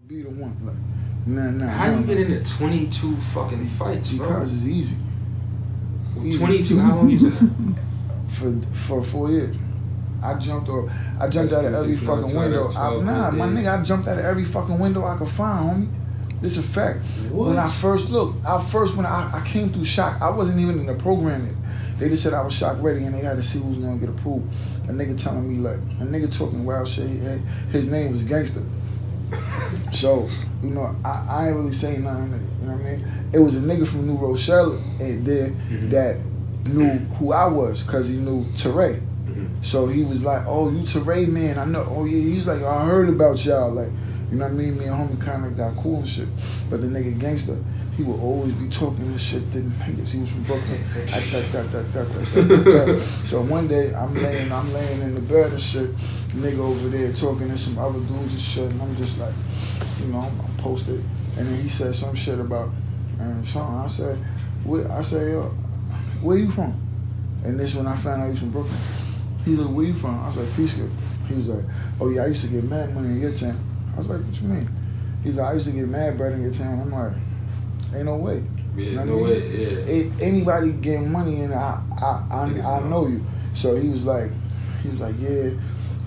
Be the one, like, nah. How you get into 22 fucking fights, bro? Because it's easy. 22, how long you been there? For 4 years. I jumped out of every fucking window. My nigga, I jumped out of every fucking window I could find, homie. It's a fact. What? When I first when I came through shock, I wasn't even in the program yet. They just said I was shock ready and they had to see who was gonna get approved. A nigga telling me like, a nigga talking wild shit, his name was Gangster. So, you know, I ain't really saying nothing, you know what I mean? It was a nigga from New Roswell there that knew who I was because he knew Teray. So he was like, oh, you Teray, man, I know. Oh, yeah, he was like, I heard about y'all. Like, you know what I mean? Me and homie kind of got cool and shit. But the nigga Gangster, he would always be talking this shit to niggas. He was from Brooklyn. So one day, I'm laying in the bed and shit. Nigga over there talking to some other dudes and shit. And I'm just like, you know, I'm posted. And then he said some shit about something. I said, yo, where you from? And this when I found out he was from Brooklyn. He's like, where you from? I was like, Peekskill. He was like, oh yeah, I used to get mad money in your town. I was like, what you mean? He's like, I used to get mad bread in your town. I'm like, ain't no way. Yeah, you know no way. Yeah. Anybody getting money and I know you. So he was like, yeah.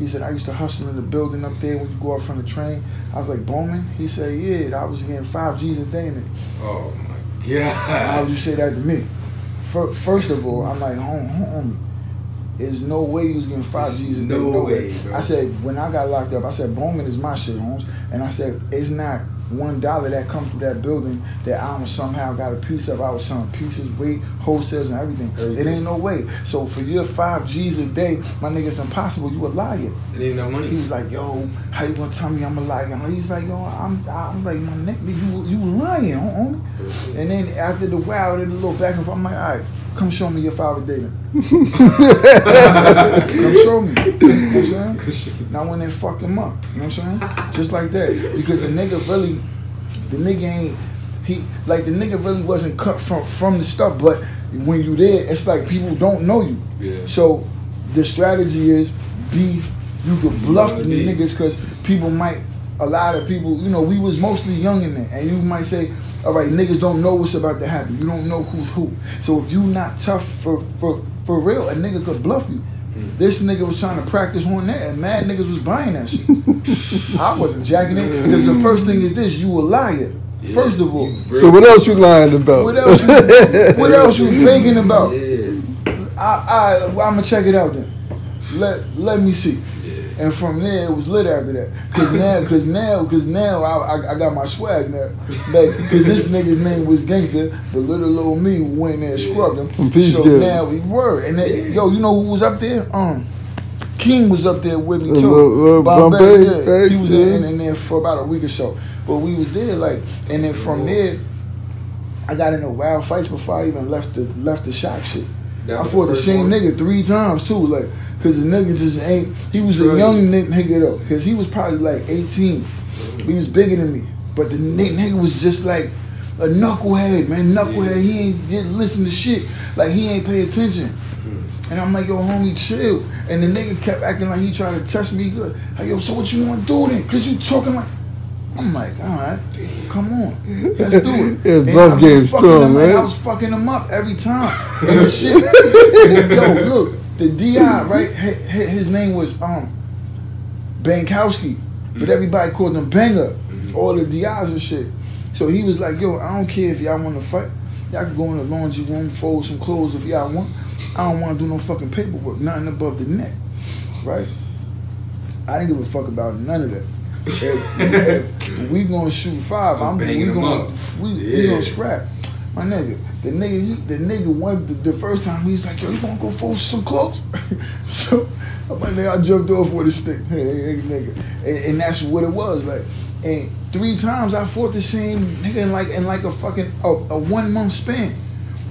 He said, I used to hustle in the building up there when you go up from the train. I was like, Bowman? He said, yeah, I was getting 5 G's a day in it. Oh my God. How would you say that to me? First of all, I'm like, homie, there's no way you was getting 5 G's a day. No way, bro. I said, when I got locked up, I said, Bowman is my shit, Holmes. And I said, it's not $1 that come through that building that I somehow got a piece of. I was selling pieces, weight, wholesales, and everything. It ain't no way. So for your 5 G's a day, my nigga, it's impossible. You a liar. It ain't no money. He was like, yo, how you gonna tell me I'm a liar? He's like, yo, I'm like, my nigga, you lying, homie. And then after the wow, the little back and forth, I'm like, all right, come show me your 5 a day then. Come show me. You know what I'm saying? Now when they fucked him up, you know what I'm saying? Just like that. Because the nigga really wasn't cut from the stuff, but when you there, it's like people don't know you. Yeah. So the strategy is you could bluff the niggas because a lot of people, you know, we was mostly young in there, and you might say, all right, niggas don't know what's about to happen. You don't know who's who. So if you not tough for real, a nigga could bluff you. This nigga was trying to practice on that, and mad niggas was buying that shit. I wasn't jacking it, because the first thing is this, you a liar. Yeah, first of all. So what else you lying about? What else you faking about? I'm gonna check it out then. Let me see. And from there, it was lit after that. Cause now I got my swag now. Like, cause this nigga's name was Gangster, but little old me went there and scrubbed him. So now we were. And then, yo, you know who was up there? King was up there with me too. Bombay, yeah. He was in there for about a week or so. But we was there, like, and then from there, I got into wild fights before I even left the shock shit. I fought the same nigga 3 times too, like, cause the nigga just ain't. He was a young nigga though, cause he was probably like 18. He was bigger than me, but the nigga was just like a knucklehead, man. Knucklehead. He didn't listen to shit. Like he ain't pay attention. And I'm like, yo, homie, chill. And the nigga kept acting like he tried to touch me. Like, yo, so what you want to do then? Cause you talking like. I'm like, all right, come on, let's do it. Yeah, bluff game strong, man. I was fucking him up every time. And the shit. And yo, look, the DI, right? His name was Bankowski, but everybody called him Banger. All the DIs and shit. So he was like, yo, I don't care if y'all want to fight. Y'all can go in the laundry room, fold some clothes if y'all want. I don't want to do no fucking paperwork, nothing above the neck, right? I didn't give a fuck about none of that. If we gonna shoot 5, we gonna scrap. My nigga, the nigga wanted the first time he was like, yo, you wanna go fold some clothes? So my nigga, I jumped off with a stick. Hey nigga. And that's what it was like. And 3 times I fought the same nigga in like a fucking a 1 month span.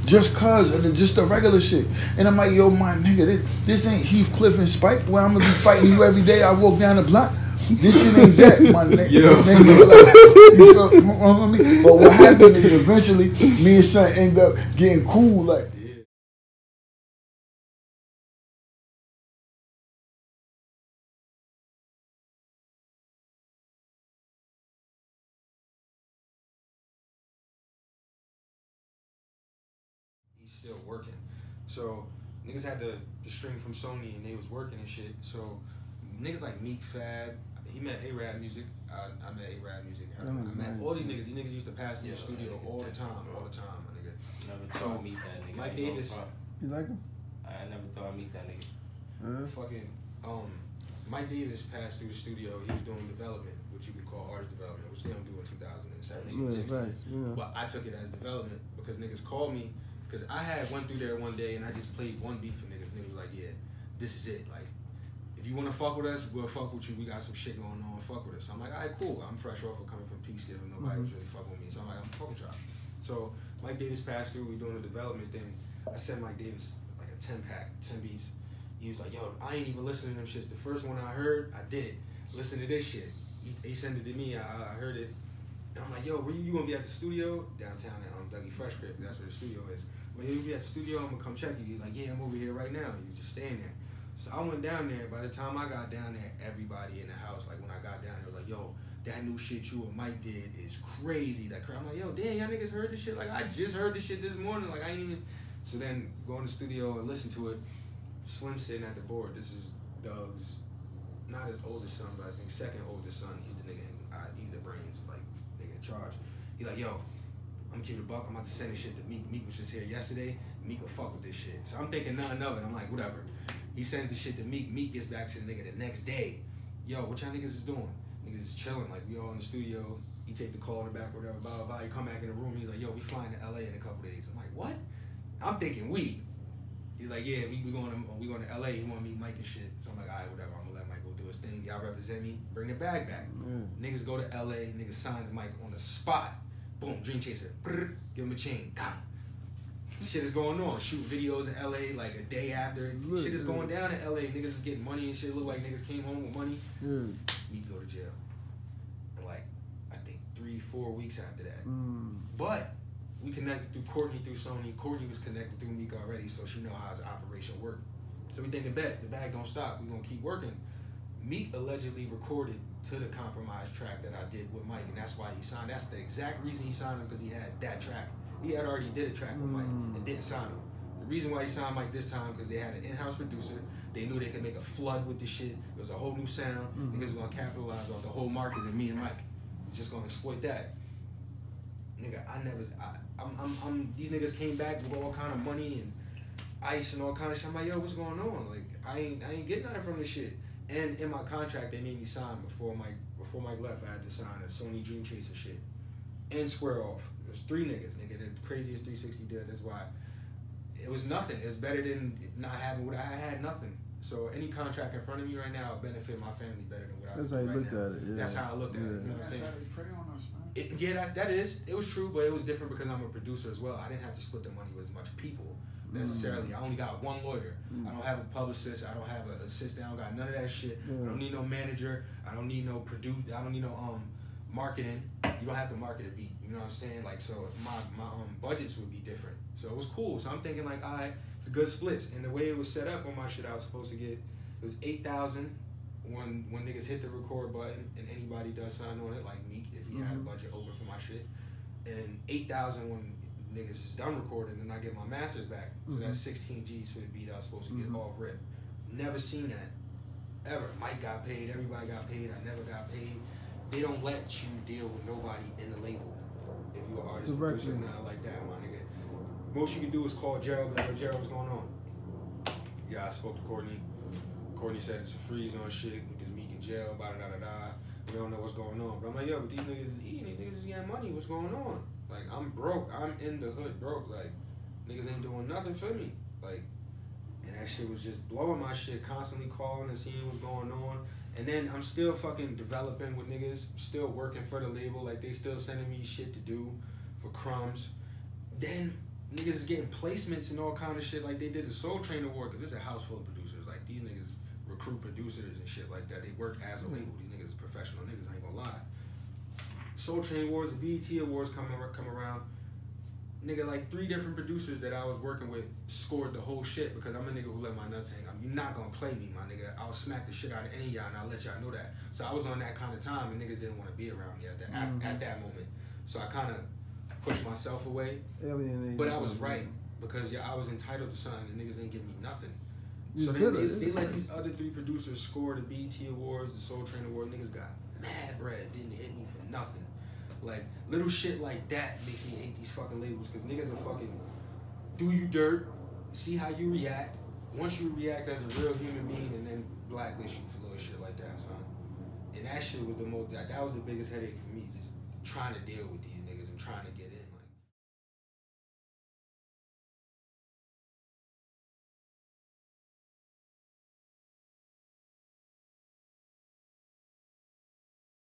Just cause of just the regular shit. And I'm like, yo, my nigga, this ain't Heathcliff and Spike where I'm gonna be fighting you every day I walk down the block. This shit ain't that, my nigga. Like, but what happened is eventually me and son end up getting cool, like. he's still working. So niggas had the string from Sony and they was working and shit. So niggas like Meek, Fab, he met A-Rap Music. I met A-Rap Music. I met all these niggas. These niggas used to pass through the studio all the time, my nigga. Never thought I'd meet that nigga. Mike Davis. You like him? I never thought I'd meet that nigga. Fucking Mike Davis passed through the studio. He was doing development, which you could call artist development, which they don't do in 2017, 16. But I took it as development because niggas called me because I went through there one day and I just played one beat for niggas. Niggas was like, yeah, this is it. Like, if you want to fuck with us, we'll fuck with you. We got some shit going on. Fuck with us. So I'm like, all right, cool. I'm fresh off of coming from Peekskill and nobody was really fucking with me. So I'm like, I'm fucking with y'all. So Mike Davis passed through. We doing the development thing. I sent Mike Davis like a 10-pack, 10 beats. He was like, yo, I ain't even listening to them shits. The first one I heard, I did it. Listen to this shit. He sent it to me. I heard it. And I'm like, yo, where you gonna be at the studio? Downtown at Dougie Fresh Crib. That's where the studio is. When you be at the studio, I'm gonna come check you. He's like, yeah, I'm over here right now. He was just staying there. So I went down there. By the time I got down there, everybody in the house, like when I got down there, was like, yo, that new shit you and Mike did is crazy. I'm like, yo, damn, y'all niggas heard this shit? Like, I just heard this shit this morning. Like, I ain't even... So then, go in the studio and listen to it. Slim sitting at the board. This is Doug's, not his oldest son, but I think second oldest son. He's the nigga, he's the brains, like, nigga in charge. He's like, yo, I'm gonna keep it a buck. I'm about to send this shit to Meek. Meek was just here yesterday. Meek will fuck with this shit. So I'm thinking nothing of it. I'm like, whatever. He sends the shit to Meek. Meek gets back to the nigga the next day. Yo, what y'all niggas is doing? Niggas is chilling. Like, we all in the studio. He take the call in the back, whatever, blah, blah, blah. He come back in the room. He's like, yo, we flying to LA in a couple days. I'm like, what? I'm thinking we. He's like, yeah, we going to LA. He want to meet Mike and shit. So I'm like, all right, whatever. I'm gonna let Mike go do his thing. Y'all represent me. Bring the bag back. Niggas go to LA. Niggas signs Mike on the spot. Boom, Dream Chaser. Brr, give him a chain. Come. Shit is going on. Shoot videos in LA like a day after. Shit is going down in LA. Niggas is getting money and shit. Look like niggas came home with money. Meek go to jail. And like, I think 3-4 weeks after that. But we connected through Courtney, through Sony. Courtney was connected through Meek already, so she know how his operation worked. So we thinking, bet, the bag don't stop. We gonna keep working. Meek allegedly recorded to the Compromise track that I did with Mike, and that's why he signed. That's the exact reason he signed him, because he had that track. He had already did a track with Mike and didn't sign him. The reason why he signed Mike this time, because they had an in-house producer. They knew they could make a flood with this shit. It was a whole new sound. Niggas was gonna capitalize off the whole market and me and Mike. Just gonna exploit that. Nigga, these niggas came back with all kind of money and ice and all kind of shit. I'm like, yo, what's going on? Like, I ain't getting nothing from this shit. And in my contract, they made me sign before Mike left. I had to sign a Sony Dream Chaser shit and square off. There's 3 niggas, nigga. The craziest 360 did. That's why it was nothing. It was better than not having what I had. Nothing. So any contract in front of me right now will benefit my family better than what I. That's how you looked at it. Yeah. That's how I looked at it. You know what I'm saying? That's how they prey on us, man. That is. It was true, but it was different because I'm a producer as well. I didn't have to split the money with as much people necessarily. I only got one lawyer. I don't have a publicist. I don't have an assistant. I don't got none of that shit. I don't need no manager. I don't need no I don't need no marketing. You don't have to market a beat. You know what I'm saying? Like, so my budgets would be different. So it was cool. So I'm thinking like, all right, it's a good splits. And the way it was set up on my shit, I was supposed to get, it was $8,000 when niggas hit the record button and anybody does sign on it, like Meek, if he had a budget open for my shit. And $8,000 when niggas is done recording and I get my masters back. So that's 16 G's for the beat I was supposed to get off rip. Never seen that, ever. Mike got paid, everybody got paid, I never got paid. They don't let you deal with nobody in the label if you're an artist or producer, nothing like that, my nigga. Most you can do is call Gerald, like, yo, Gerald, what's going on? Yeah, I spoke to Courtney. Courtney said it's a freeze on shit because Meek in jail, da-da-da-da-da. We don't know what's going on. But I'm like, yo, but these niggas is eating, these niggas is getting money, what's going on? Like, I'm broke, I'm in the hood broke. Like, niggas ain't doing nothing for me. Like, and that shit was just blowing my shit, constantly calling and seeing what's going on. And then I'm still fucking developing with niggas, still working for the label, like they still sending me shit to do for crumbs. Then niggas is getting placements and all kind of shit, like they did the Soul Train Award, because there's a house full of producers. Like, these niggas recruit producers and shit like that. They work as a label. These niggas is professional niggas, I ain't gonna lie. Soul Train Awards, the BET Awards come around. Nigga, like 3 different producers that I was working with scored the whole shit because I'm a nigga who let my nuts hang. You're not gonna play me, my nigga. I'll smack the shit out of any of y'all and I'll let y'all know that. So I was on that kind of time and niggas didn't want to be around me at that moment. So I kind of pushed myself away. But I was right. because I was entitled to something and niggas ain't give me nothing. You So did they let these other 3 producers score the BET Awards, the Soul Train Award. Niggas got mad bread, didn't hit me for nothing. Like, little shit like that makes me hate these fucking labels, because niggas are fucking do you dirt, see how you react. Once you react as a real human being, and then blacklist you for little shit like that, son. And that shit was that was the biggest headache for me, just trying to deal with these niggas and trying to get in.